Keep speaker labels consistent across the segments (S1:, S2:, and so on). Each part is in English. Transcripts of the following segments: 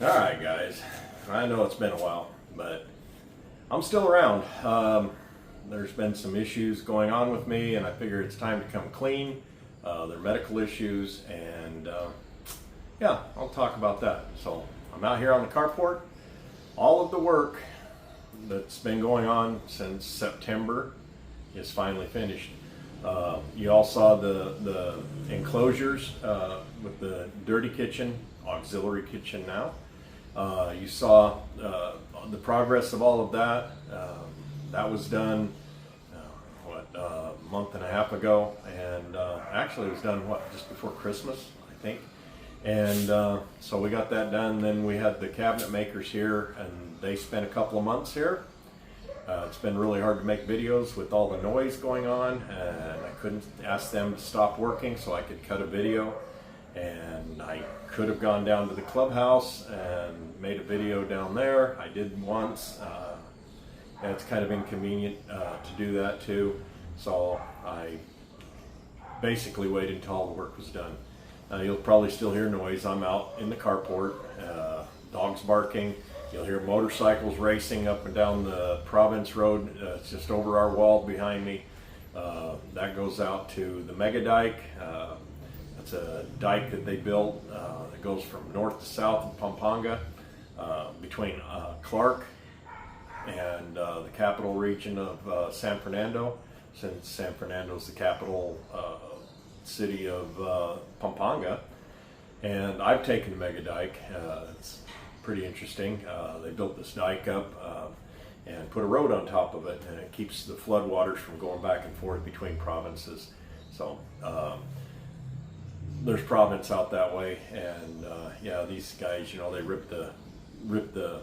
S1: Alright guys, I know it's been a while, but I'm still around. There's been some issues going on with me and I figure it's time to come clean. They're medical issues and yeah, I'll talk about that. So I'm out here on the carport. All of the work that's been going on since September is finally finished. You all saw the enclosures with the dirty kitchen, auxiliary kitchen now. You saw the progress of all of that. That was done a month and a half ago, and actually it was done just before Christmas, I think. And so we got that done. Then we had the cabinet makers here, and they spent a couple of months here. It's been really hard to make videos with all the noise going on, and I couldn't ask them to stop working so I could cut a video. And I could have gone down to the clubhouse and made a video down there. I did once. And it's kind of inconvenient to do that too. So I basically waited until all the work was done. You'll probably still hear noise. I'm out in the carport, dogs barking. You'll hear motorcycles racing up and down the Province Road. It's just over our wall behind me. That goes out to the Mega Dike. It's a dike that they built that goes from north to south in Pampanga, between Clark and the capital region of San Fernando, since San Fernando is the capital city of Pampanga. And I've taken the Mega Dike. It's pretty interesting. They built this dike up and put a road on top of it, and it keeps the floodwaters from going back and forth between provinces. So there's province out that way, and yeah, these guys, you know, they rip the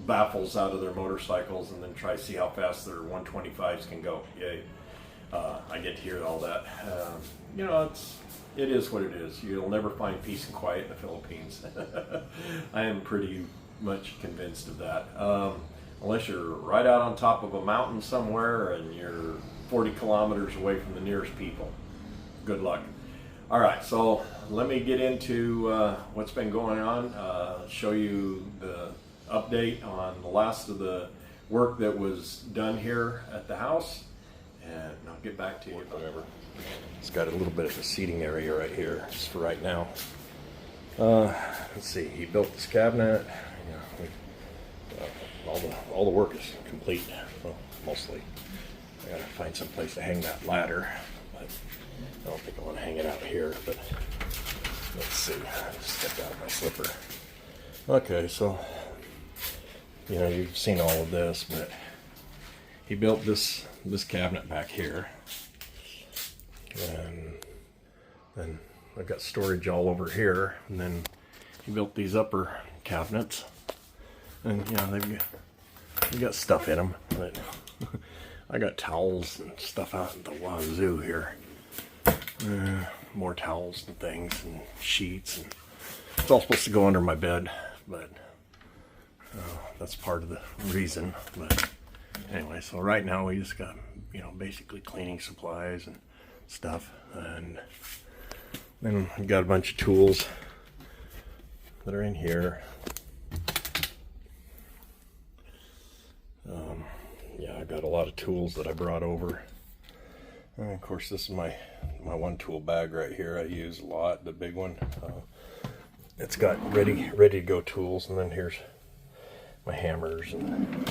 S1: baffles out of their motorcycles and then try to see how fast their 125s can go. Yay. I get to hear all that. You know, it is what it is. You'll never find peace and quiet in the Philippines. I am pretty much convinced of that. Unless you're right out on top of a mountain somewhere and you're 40 kilometers away from the nearest people. Good luck. All right, so let me get into what's been going on, show you the update on the last of the work that was done here at the house, and I'll get back to you. Whatever. It's got a little bit of a seating area right here, just for right now. Let's see, he built this cabinet. All the work is complete, well, mostly. I gotta find some place to hang that ladder, but I don't think I want to hang it out here, but let's see. I just stepped out of my slipper. Okay, so, you know, you've seen all of this, but he built this cabinet back here. And then I've got storage all over here. And then he built these upper cabinets. And, you know, they've got stuff in them, but I got towels and stuff out in the wazoo here. More towels and things and sheets, and it's all supposed to go under my bed, but that's part of the reason. But anyway, so right now we just got, you know, basically cleaning supplies and stuff, and then we got a bunch of tools that are in here. Yeah, I got a lot of tools that I brought over. And of course, this is my one tool bag right here. I use a lot, the big one. It's got ready to go tools, and then here's my hammers and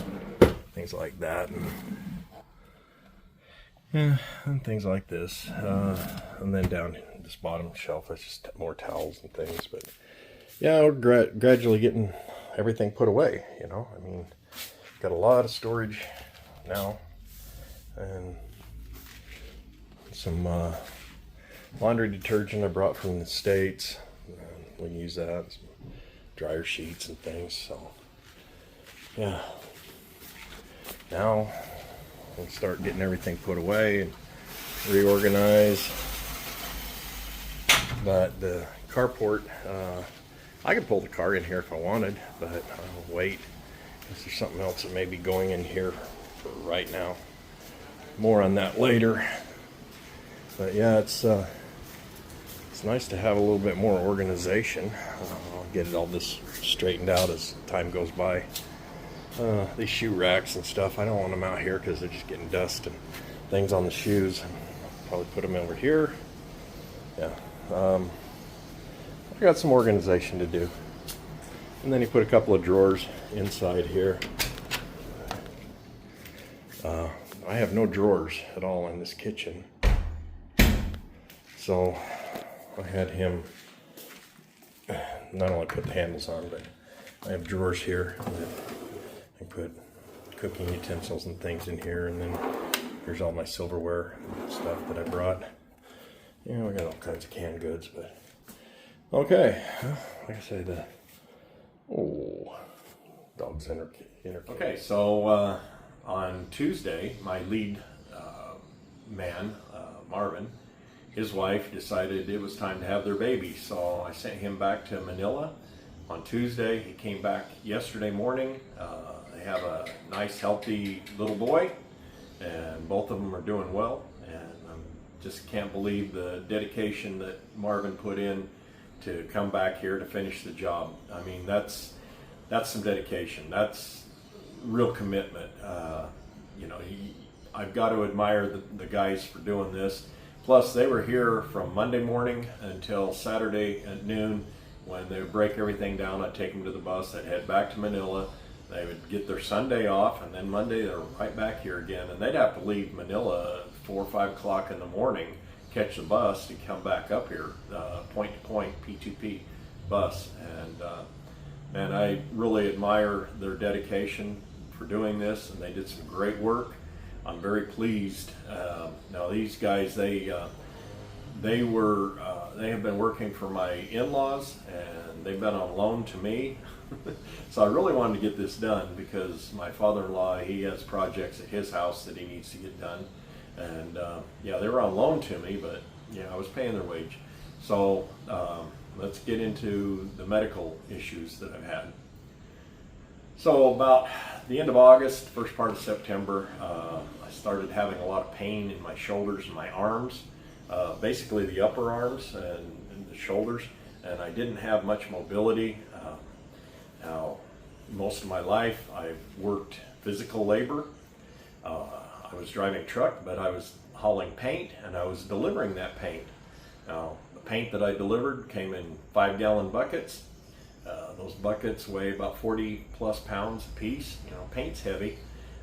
S1: things like that, and yeah, and things like this. And then down this bottom shelf, that's just more towels and things. But yeah, we're gradually getting everything put away. You know, I mean, got a lot of storage now, and some laundry detergent I brought from the States. We can use that, some dryer sheets and things. So yeah, now we'll start getting everything put away and reorganize. But the carport, I could pull the car in here if I wanted, but I'll wait because there's something else that may be going in here for right now. More on that later. But yeah, it's It's nice to have a little bit more organization. I'll get it all this straightened out as time goes by. These shoe racks and stuff, I don't want them out here because they're just getting dust and things on the shoes. Probably put them over here. Yeah. I got some organization to do. And then you put a couple of drawers inside here. I have no drawers at all in this kitchen. So I had him not only put the handles on, but I have drawers here that I put cooking utensils and things in here, and then here's all my silverware and stuff that I brought. Yeah, we got all kinds of canned goods, but okay. Like I said, dog's intercage. Okay, so on Tuesday, my lead man, Marvin, his wife decided it was time to have their baby, so I sent him back to Manila on Tuesday. He came back yesterday morning. They have a nice, healthy little boy, and both of them are doing well, and I just can't believe the dedication that Marvin put in to come back here to finish the job. I mean, that's some dedication. That's real commitment. I've got to admire the guys for doing this. Plus, they were here from Monday morning until Saturday at noon. When they would break everything down, I'd take them to the bus. I'd head back to Manila. They would get their Sunday off, and then Monday they're right back here again. And they'd have to leave Manila at 4 or 5 o'clock in the morning, catch the bus to come back up here, point to point, P2P bus. And I really admire their dedication for doing this, and they did some great work. I'm very pleased. Now these guys, they have been working for my in-laws, and they've been on loan to me. So I really wanted to get this done because my father-in-law, he has projects at his house that he needs to get done. And they were on loan to me, but I was paying their wage. So let's get into the medical issues that I've had. So about the end of August, first part of September, I started having a lot of pain in my shoulders and my arms, basically the upper arms and the shoulders, and I didn't have much mobility. Now, most of my life I've worked physical labor. I was driving a truck, but I was hauling paint, and I was delivering that paint. Now, the paint that I delivered came in 5-gallon buckets. Those buckets weigh about 40 plus pounds a piece. Paint's heavy.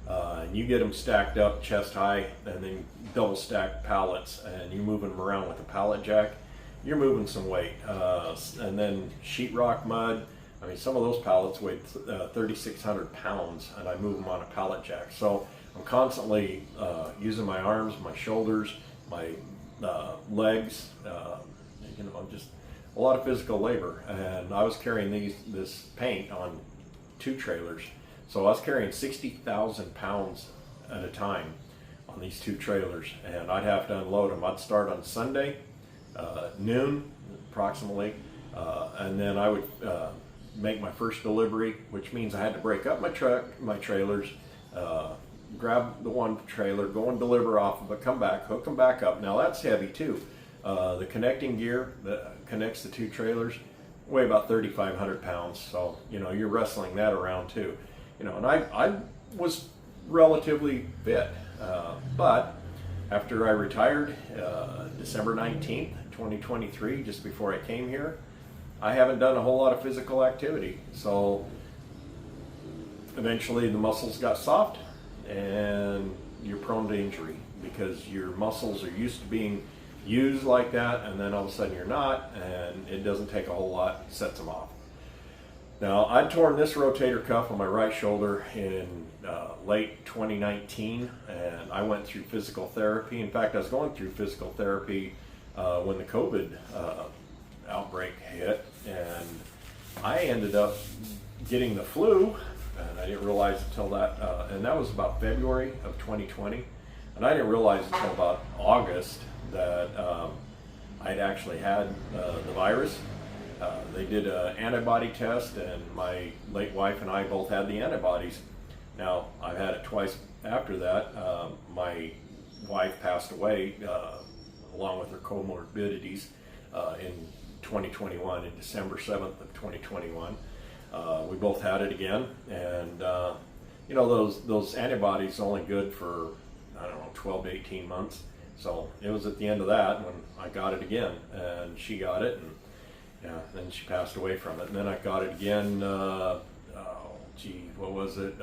S1: And you get them stacked up chest high, and then double stacked pallets, and you're moving them around with a pallet jack. You're moving some weight. And then sheetrock mud. I mean, some of those pallets weigh 3,600 pounds, and I move them on a pallet jack. So I'm constantly using my arms, my shoulders, my legs, just a lot of physical labor. And I was carrying this paint on 2 trailers. So I was carrying 60,000 pounds at a time on these 2 trailers, and I'd have to unload them. I'd start on Sunday, noon approximately, and then I would make my first delivery, which means I had to break up my trailers, grab the one trailer, go and deliver off of it, come back, hook them back up. Now that's heavy too. The connecting gear that connects the 2 trailers weigh about 3,500 pounds. So, you're wrestling that around too. And I was relatively fit, but after I retired, December 19th, 2023, just before I came here, I haven't done a whole lot of physical activity. So eventually the muscles got soft, and you're prone to injury because your muscles are used to being used like that, and then all of a sudden you're not, and it doesn't take a whole lot, sets them off. Now, I'd torn this rotator cuff on my right shoulder in late 2019, and I went through physical therapy. In fact, I was going through physical therapy when the COVID outbreak hit, and I ended up getting the flu, and I didn't realize until that, and that was about February of 2020, and I didn't realize until about August that I'd actually had the virus. They did an antibody test, and my late wife and I both had the antibodies. Now, I've had it twice after that. My wife passed away along with her comorbidities in 2021, in December 7th of 2021. We both had it again, and you know, those antibodies only good for, I don't know, 12 to 18 months. So it was at the end of that when I got it again, and she got it, and yeah, then she passed away from it. And then I got it again, what was it,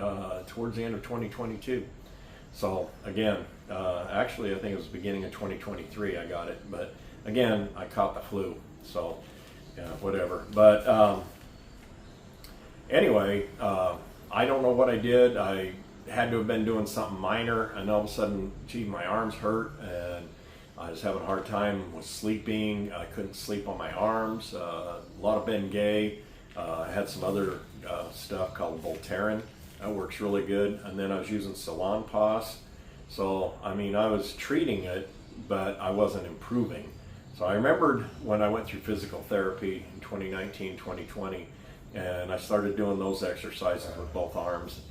S1: towards the end of 2022. So again, actually I think it was the beginning of 2023 I got it, but again, I caught the flu, so yeah, whatever. But anyway, I don't know what I did. I had to have been doing something minor, and all of a sudden, gee, my arms hurt, and I was having a hard time with sleeping. I couldn't sleep on my arms. A lot of Bengay. I had some other stuff called Voltaren. That works really good. And then I was using Salonpas. So, I mean, I was treating it, but I wasn't improving. So I remembered when I went through physical therapy in 2019, 2020, and I started doing those exercises with both arms.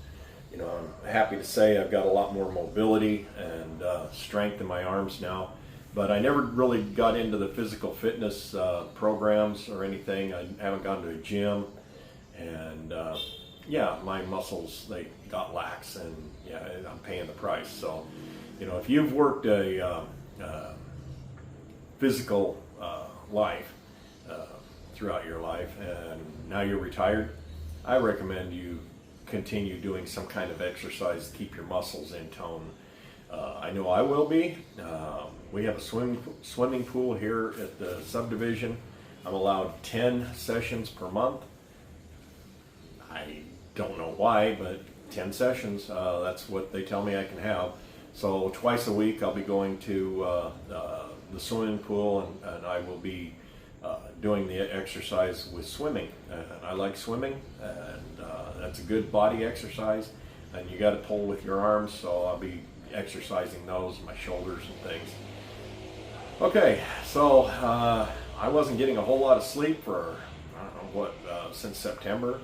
S1: You know, I'm happy to say I've got a lot more mobility and strength in my arms now. But I never really got into the physical fitness programs or anything. I haven't gone to a gym. And yeah, my muscles, they got lax, and yeah, I'm paying the price. So, you know, if you've worked a physical life throughout your life and now you're retired, I recommend you continue doing some kind of exercise to keep your muscles in tone. I know I will be. We have a swimming pool here at the subdivision. I'm allowed 10 sessions per month. I don't know why, but 10 sessions, that's what they tell me I can have. So twice a week I'll be going to the swimming pool, and I will be doing the exercise with swimming. I like swimming, and that's a good body exercise, and you got to pull with your arms, so I'll be exercising those, my shoulders and things. Okay, so I wasn't getting a whole lot of sleep for, I don't know what, since September,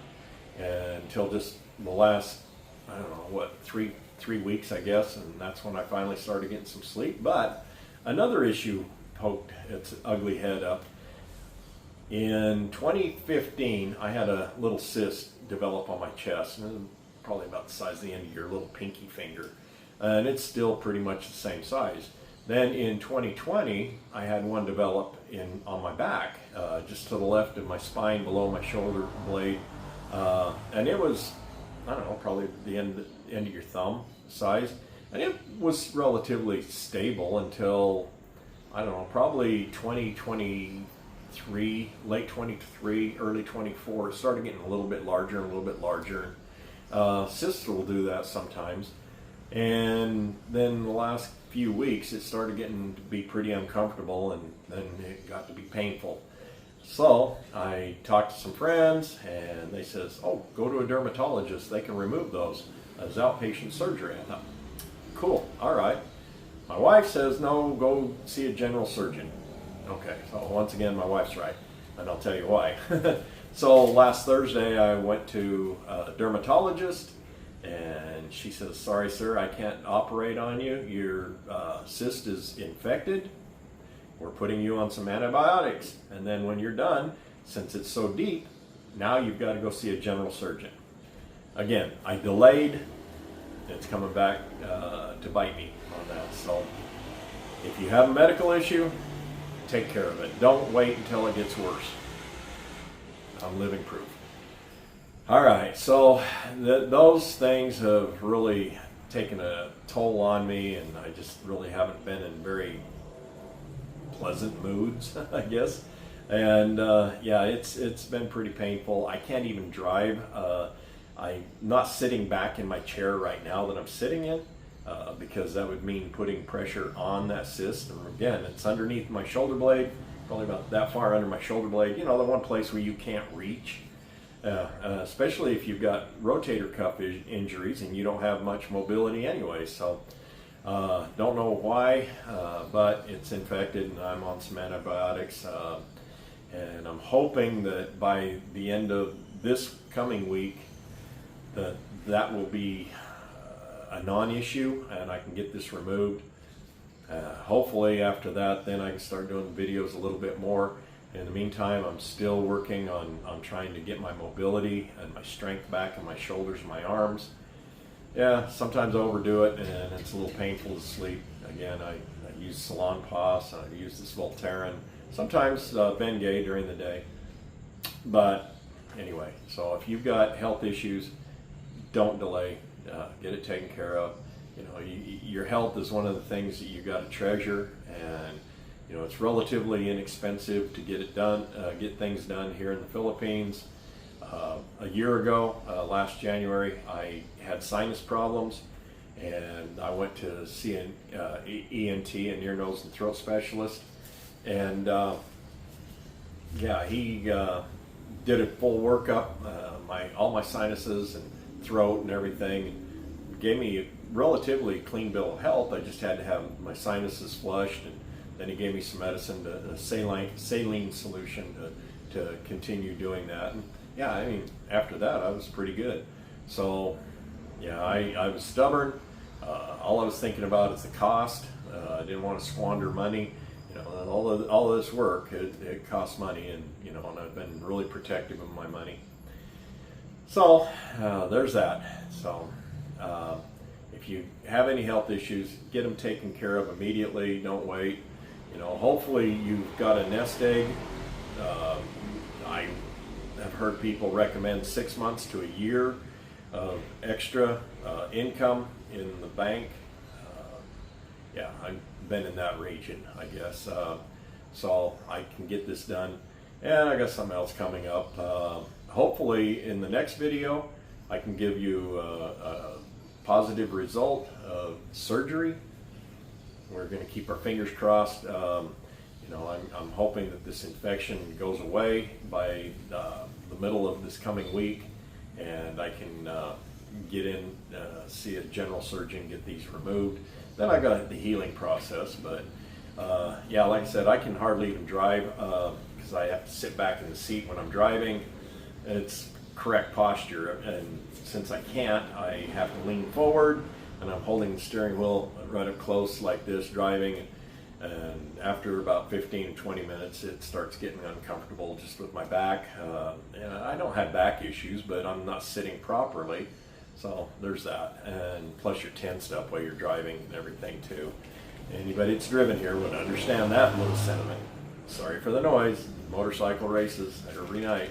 S1: until just the last, I don't know what, three weeks, I guess, and that's when I finally started getting some sleep. But another issue poked its ugly head up. In 2015, I had a little cyst develop on my chest, and it was probably about the size of the end of your little pinky finger, and it's still pretty much the same size. Then in 2020, I had one develop on my back, just to the left of my spine, below my shoulder blade, and it was, I don't know, probably the end of your thumb size, and it was relatively stable until, I don't know, probably 2023, late 23, early 24. It started getting a little bit larger and a little bit larger. Cysts will do that sometimes. And then the last few weeks, it started getting to be pretty uncomfortable, and then it got to be painful. So I talked to some friends, and they says, oh, go to a dermatologist. They can remove those as outpatient surgery. I thought, cool, all right. My wife says, no, go see a general surgeon. Okay, so once again, my wife's right, and I'll tell you why. So last Thursday, I went to a dermatologist, and she says, sorry, sir, I can't operate on you. Your cyst is infected. We're putting you on some antibiotics. And then when you're done, since it's so deep, now you've got to go see a general surgeon. Again, I delayed. It's coming back to bite me on that. So if you have a medical issue, take care of it. Don't wait until it gets worse. I'm living proof. All right, so those things have really taken a toll on me, and I just really haven't been in very pleasant moods, I guess. And yeah, it's been pretty painful. I can't even drive. I'm not sitting back in my chair right now that I'm sitting in, because that would mean putting pressure on that cyst. And again, it's underneath my shoulder blade, probably about that far under my shoulder blade. You know, the one place where you can't reach. Especially if you've got rotator cuff injuries and you don't have much mobility anyway. So don't know why, but it's infected, and I'm on some antibiotics, and I'm hoping that by the end of this coming week that will be a non-issue and I can get this removed. Hopefully after that, then I can start doing videos a little bit more. In the meantime, I'm still working on trying to get my mobility and my strength back in my shoulders and my arms. Yeah, sometimes I overdo it and it's a little painful to sleep. Again, I use Salonpas, I use this Voltaren, sometimes Bengay during the day. But anyway, so if you've got health issues, don't delay. Get it taken care of. You know, your health is one of the things that you got to treasure, and you know it's relatively inexpensive to get it done, get things done here in the Philippines. A year ago, last January, I had sinus problems, and I went to see an ENT, an ear, nose, and throat specialist, and yeah, he did a full workup, all my sinuses and throat and everything, and gave me a relatively clean bill of health. I just had to have my sinuses flushed, and then he gave me some medicine, a saline solution to continue doing that. And yeah, I mean, after that, I was pretty good. So yeah, I was stubborn. All I was thinking about is the cost. I didn't want to squander money. You know, and all of this work, it costs money, and you know, and I've been really protective of my money. So there's that. So if you have any health issues, get them taken care of immediately. Don't wait. You know, hopefully you've got a nest egg. I have heard people recommend 6 months to a year of extra income in the bank. Yeah, I've been in that region, I guess. So I can get this done. And I got something else coming up. Hopefully in the next video, I can give you a positive result of surgery. We're going to keep our fingers crossed. You know, I'm hoping that this infection goes away by the middle of this coming week, and I can get in, see a general surgeon, get these removed. Then I got the healing process, but yeah, like I said, I can hardly even drive because I have to sit back in the seat when I'm driving. It's correct posture, and since I can't, I have to lean forward, and I'm holding the steering wheel right up close like this, driving, and after about 15 to 20 minutes, it starts getting uncomfortable just with my back. And I don't have back issues, but I'm not sitting properly. So there's that, and plus you're tensed up while you're driving and everything too. Anybody that's driven here would understand that little sentiment. Sorry for the noise. Motorcycle races every night.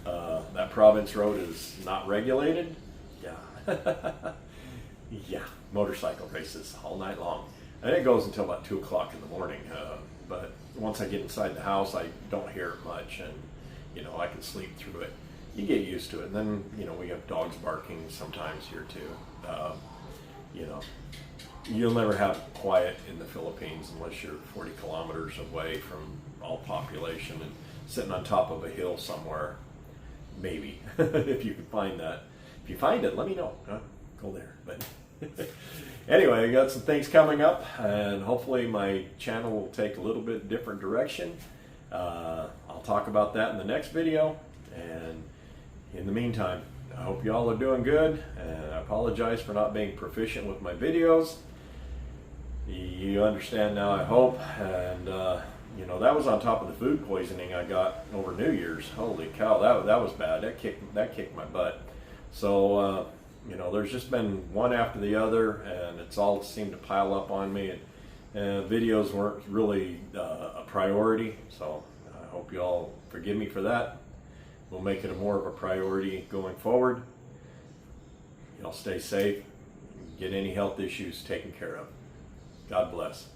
S1: That Province Road is not regulated. Yeah. Yeah, motorcycle races all night long. And it goes until about 2 o'clock in the morning. But once I get inside the house, I don't hear it much, and you know, I can sleep through it. You get used to it. And then, you know, we have dogs barking sometimes here too. You know, you'll never have quiet in the Philippines unless you're 40 kilometers away from all population and sitting on top of a hill somewhere. Maybe, if you can find that. If you find it, let me know. Go there. But anyway, I got some things coming up, and hopefully my channel will take a little bit different direction. I'll talk about that in the next video, and in the meantime, I hope you all are doing good, and I apologize for not being proficient with my videos. You understand now, I hope, and you know, that was on top of the food poisoning I got over New Year's. Holy cow, that was bad. That kicked my butt. So you know, there's just been one after the other, and it's all seemed to pile up on me, and videos weren't really a priority. So I hope you all forgive me for that. We'll make it more of a priority going forward. Y'all stay safe. Get any health issues taken care of. God bless.